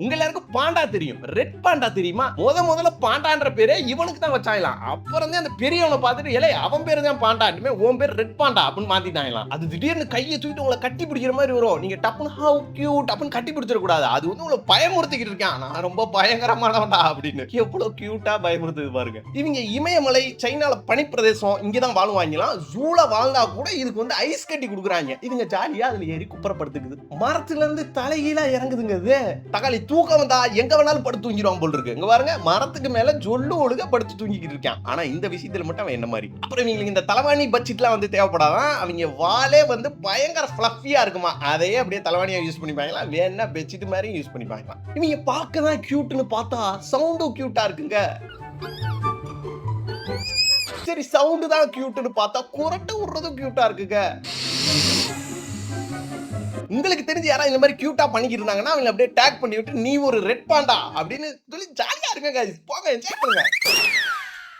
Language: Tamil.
உங்க எல்லாருக்கும் பாண்டா தெரியும். ரெட் பாண்டா தெரியுமா? முதல்ல பாண்டான்ற பேரே இவனுக்கு தான் வச்சாங்களாம். அப்புறம் தான் அந்த பெரியவன பார்த்துட்டு, "ஏலே அவன் பேரு தான் பாண்டா. இனிமே உன் பேரு ரெட் பாண்டா" அப்படின்னு மாத்திட்டாங்களாம். அது திடீர்னு கைய தூக்கிட்டு உங்கள கட்டி பிடிக்கிற மாரி வரும். நீங்க டப்புன்னு ஹவ் கியூட் அப்படின்னு கட்டி பிடிச்சிட கூடாது. அது வந்து உங்கள பயமுறுத்திக்கிட்டு இருக்கான். நான் ரொம்ப பயங்கரமானவன்டா அப்படின்னு. எவ்வளவு கியூட்டா பயமுறுத்துது பாருங்க. இவங்க இமயமலை, சைனால பனிப்பிரதேசம் இங்க தான் வாழுவாங்களாம். ஜூல வாழ்ந்தா கூட இதுக்கு வந்து ஐஸ் கட்டி குடுக்குறாங்க. இதுங்க ஜாலியா அதுல ஏறி குப்புறப்படுத்துக்குது. மரத்துல இருந்து தலைகீழா இறங்குதுங்க இது. தக்காளி தூக்கம் வந்தா எங்க வேணாலும் படுத்து தூங்கிடுவான் போல இருக்கு. இங்க பாருங்க மரத்துக்கு மேல ஜொல்லு ஒழுக படுத்து தூங்கிக்கிட்டு இருக்கான். ஆனா இந்த விஷயத்துல மட்டும் அவன் என்ன மாதிரி. அப்புறம் இவங்களுக்கு இந்த தலவாணி பட்ஜெட்லாம் வந்து தேவைப்படாதான். அவங்க வாலே வந்து பயங்கர ஃப்ளஃபியா இருக்குமா. அதையே அப்படியே தலவாணியா யூஸ் பண்ணிப்பாங்களா. வேணா பெட்ஷீட் மாதிரி யூஸ் பண்ணிப்பாங்களாம். இவங்க பார்க்க தான் கியூட்னு பார்த்தா சவுண்டும் கியூட்டா இருக்குங்க. சரி சவுண்ட் தான் கியூட்னு பார்த்தா குரட்டை விடுறதும் கியூட்டா இருக்குங்க. உங்களுக்கு தெரிஞ்சு யாராவது இந்த மாதிரி கியூட்டா பண்ணிக்கிட்டு இருந்தாங்கன்னா அவங்க அப்படியே டேக் பண்ணி விட்டு நீ ஒரு ரெட் பாண்டா அப்படின்னு சொல்லி ஜாலியா இருங்க गाइस போங்க என்ஜாய் பண்ணுங்க.